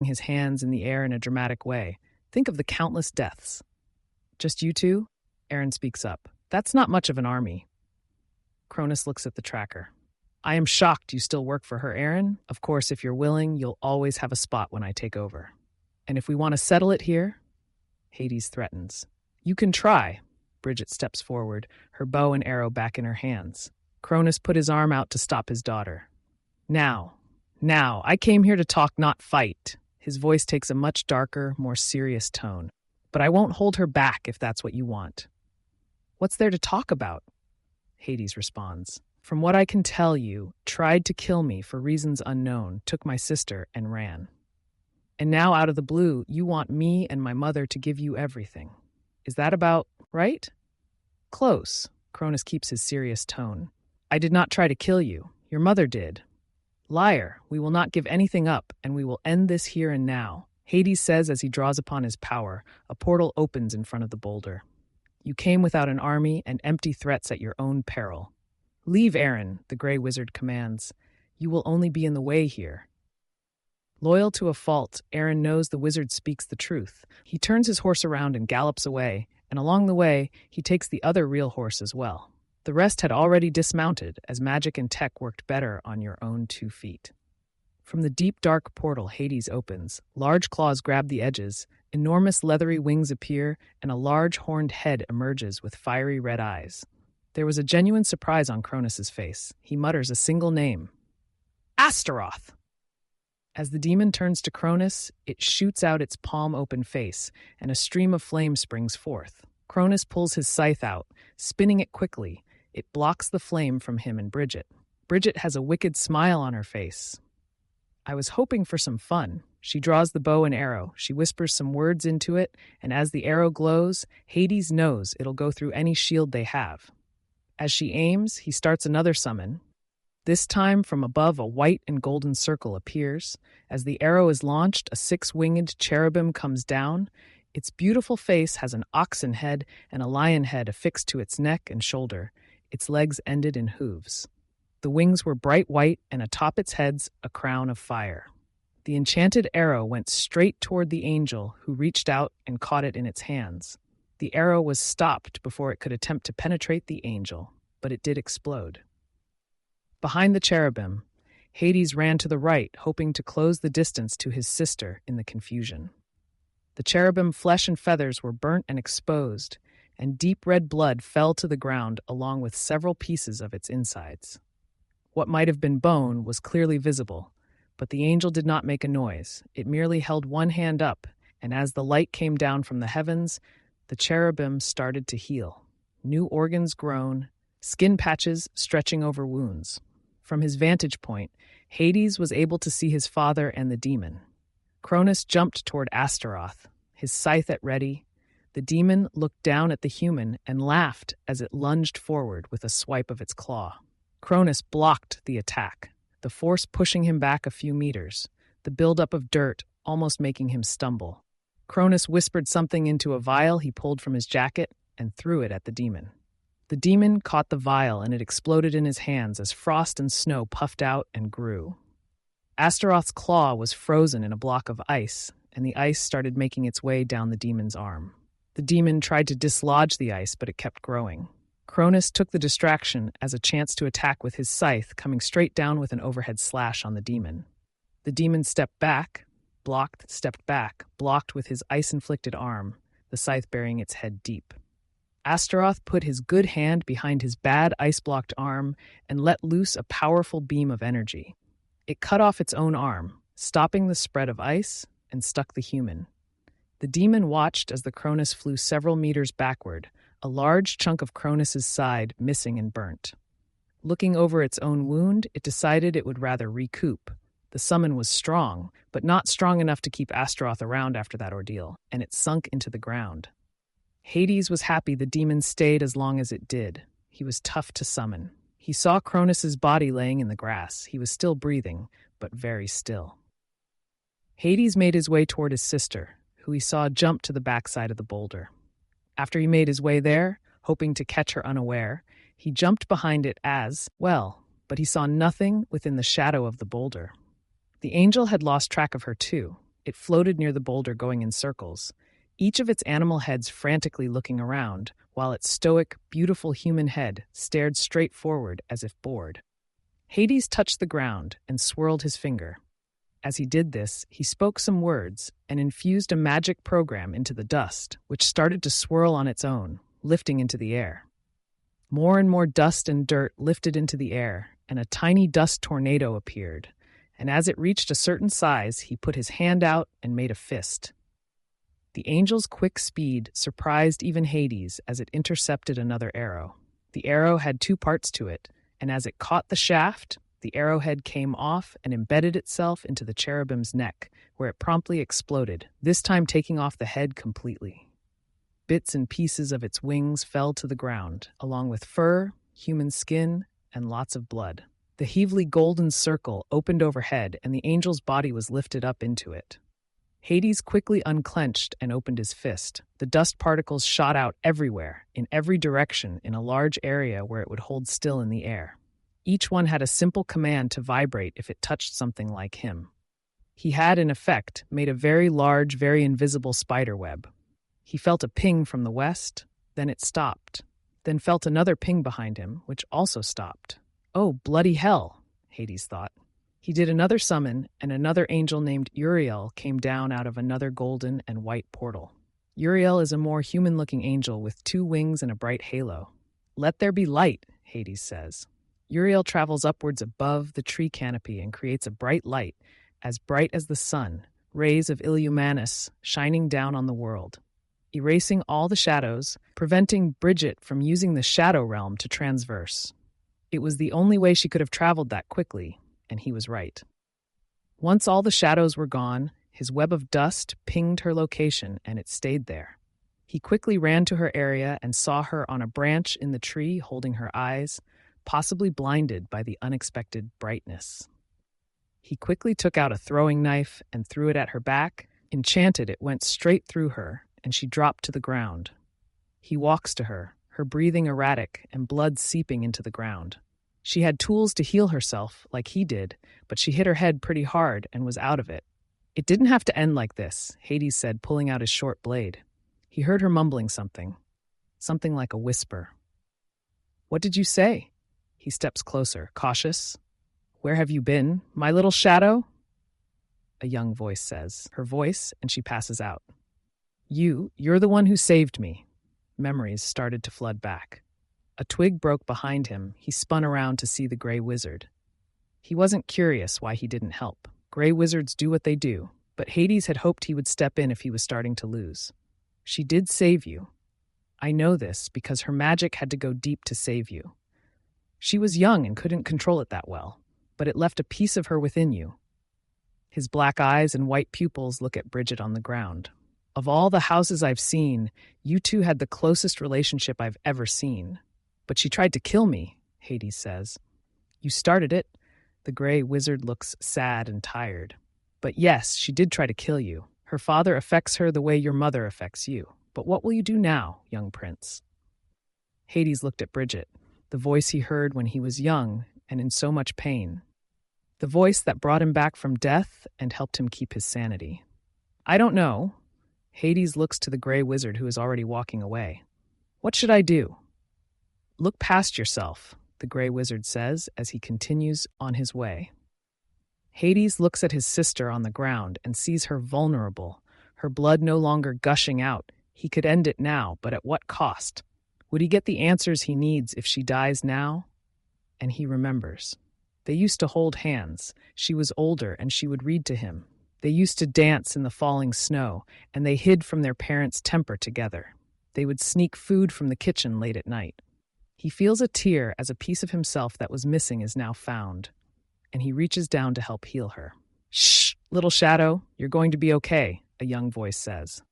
his hands in the air in a dramatic way. Think of the countless deaths. Just you two? Aaron speaks up. That's not much of an army. Cronus looks at the tracker. I am shocked you still work for her, Aaron. Of course, if you're willing, you'll always have a spot when I take over. And if we want to settle it here, Hades threatens. You can try. Bridget steps forward, her bow and arrow back in her hands. Cronus put his arm out to stop his daughter. Now, I came here to talk, not fight. His voice takes a much darker, more serious tone. But I won't hold her back if that's what you want. What's there to talk about? Hades responds. From what I can tell you, tried to kill me for reasons unknown, took my sister and ran. And now out of the blue, you want me and my mother to give you everything. Is that about right? Close. Cronus keeps his serious tone. I did not try to kill you. Your mother did. Liar, we will not give anything up, and we will end this here and now. Hades says as he draws upon his power. A portal opens in front of the boulder. You came without an army and empty threats at your own peril. Leave, Aaron, the gray wizard commands. You will only be in the way here. Loyal to a fault, Aaron knows the wizard speaks the truth. He turns his horse around and gallops away, and along the way, he takes the other real horse as well. The rest had already dismounted, as magic and tech worked better on your own 2 feet. From the deep, dark portal Hades opens, large claws grab the edges, enormous leathery wings appear, and a large horned head emerges with fiery red eyes. There was a genuine surprise on Cronus's face. He mutters a single name. Astaroth! As the demon turns to Cronus, it shoots out its palm-open face, and a stream of flame springs forth. Cronus pulls his scythe out, spinning it quickly. It blocks the flame from him and Bridget. Bridget has a wicked smile on her face. I was hoping for some fun. She draws the bow and arrow. She whispers some words into it, and as the arrow glows, Hades knows it'll go through any shield they have. As she aims, he starts another summon. This time, from above, a white and golden circle appears. As the arrow is launched, a 6-winged cherubim comes down. Its beautiful face has an oxen head and a lion head affixed to its neck and shoulder. Its legs ended in hooves. The wings were bright white, and atop its heads, a crown of fire. The enchanted arrow went straight toward the angel, who reached out and caught it in its hands. The arrow was stopped before it could attempt to penetrate the angel, but it did explode. Behind the cherubim, Hades ran to the right, hoping to close the distance to his sister in the confusion. The cherubim flesh and feathers were burnt and exposed, and deep red blood fell to the ground along with several pieces of its insides. What might have been bone was clearly visible, but the angel did not make a noise. It merely held one hand up, and as the light came down from the heavens, the cherubim started to heal. New organs grown, skin patches stretching over wounds. From his vantage point, Hades was able to see his father and the demon. Cronus jumped toward Astaroth, his scythe at ready. The demon looked down at the human and laughed as it lunged forward with a swipe of its claw. Cronus blocked the attack, the force pushing him back a few meters, the buildup of dirt almost making him stumble. Cronus whispered something into a vial he pulled from his jacket and threw it at the demon. The demon caught the vial and it exploded in his hands as frost and snow puffed out and grew. Astaroth's claw was frozen in a block of ice, and the ice started making its way down the demon's arm. The demon tried to dislodge the ice, but it kept growing. Cronus took the distraction as a chance to attack with his scythe, coming straight down with an overhead slash on the demon. The demon stepped back, blocked, stepped back, blocked with his ice-inflicted arm, the scythe burying its head deep. Astaroth put his good hand behind his bad ice-blocked arm and let loose a powerful beam of energy. It cut off its own arm, stopping the spread of ice, and stuck the human. The demon watched as the Cronus flew several meters backward, a large chunk of Cronus's side missing and burnt. Looking over its own wound, it decided it would rather recoup. The summon was strong, but not strong enough to keep Astaroth around after that ordeal, and it sunk into the ground. Hades was happy the demon stayed as long as it did. He was tough to summon. He saw Cronus's body laying in the grass. He was still breathing, but very still. Hades made his way toward his sister, who he saw jump to the backside of the boulder. After he made his way there, hoping to catch her unaware, he jumped behind it but he saw nothing within the shadow of the boulder. The angel had lost track of her too. It floated near the boulder going in circles, each of its animal heads frantically looking around, while its stoic, beautiful human head stared straight forward as if bored. Hades touched the ground and swirled his finger. As he did this, he spoke some words and infused a magic program into the dust, which started to swirl on its own, lifting into the air. More and more dust and dirt lifted into the air, and a tiny dust tornado appeared. And as it reached a certain size, he put his hand out and made a fist. The angel's quick speed surprised even Hades as it intercepted another arrow. The arrow had two parts to it, and as it caught the shaft, the arrowhead came off and embedded itself into the cherubim's neck, where it promptly exploded, this time taking off the head completely. Bits and pieces of its wings fell to the ground, along with fur, human skin, and lots of blood. The heavenly golden circle opened overhead, and the angel's body was lifted up into it. Hades quickly unclenched and opened his fist. The dust particles shot out everywhere, in every direction, in a large area where it would hold still in the air. Each one had a simple command to vibrate if it touched something like him. He had, in effect, made a very large, very invisible spider web. He felt a ping from the west, then it stopped, then felt another ping behind him, which also stopped. Oh, bloody hell, Hades thought. He did another summon, and another angel named Uriel came down out of another golden and white portal. Uriel is a more human-looking angel with 2 wings and a bright halo. Let there be light, Hades says. Uriel travels upwards above the tree canopy and creates a bright light, as bright as the sun, rays of Illuminus shining down on the world, erasing all the shadows, preventing Bridget from using the shadow realm to transverse. It was the only way she could have traveled that quickly, and he was right. Once all the shadows were gone, his web of dust pinged her location, and it stayed there. He quickly ran to her area and saw her on a branch in the tree holding her eyes, possibly blinded by the unexpected brightness. He quickly took out a throwing knife and threw it at her back. Enchanted, it went straight through her, and she dropped to the ground. He walks to her, her breathing erratic and blood seeping into the ground. She had tools to heal herself, like he did, but she hit her head pretty hard and was out of it. It didn't have to end like this, Hades said, pulling out his short blade. He heard her mumbling something like a whisper. What did you say? He steps closer, cautious. Where have you been, my little shadow? A young voice says, her voice, and she passes out. You're the one who saved me. Memories started to flood back. A twig broke behind him. He spun around to see the gray wizard. He wasn't curious why he didn't help. Gray wizards do what they do, but Hades had hoped he would step in if he was starting to lose. She did save you. I know this because her magic had to go deep to save you. She was young and couldn't control it that well, but it left a piece of her within you. His black eyes and white pupils look at Bridget on the ground. Of all the houses I've seen, you two had the closest relationship I've ever seen. But she tried to kill me, Hades says. You started it. The gray wizard looks sad and tired. But yes, she did try to kill you. Her father affects her the way your mother affects you. But what will you do now, young prince? Hades looked at Bridget, the voice he heard when he was young and in so much pain. The voice that brought him back from death and helped him keep his sanity. I don't know. Hades looks to the gray wizard who is already walking away. What should I do? Look past yourself, the gray wizard says as he continues on his way. Hades looks at his sister on the ground and sees her vulnerable, her blood no longer gushing out. He could end it now, but at what cost? Would he get the answers he needs if she dies now? And he remembers. They used to hold hands. She was older and she would read to him. They used to dance in the falling snow, and they hid from their parents' temper together. They would sneak food from the kitchen late at night. He feels a tear as a piece of himself that was missing is now found, and he reaches down to help heal her. Shh, little shadow, you're going to be okay, a young voice says.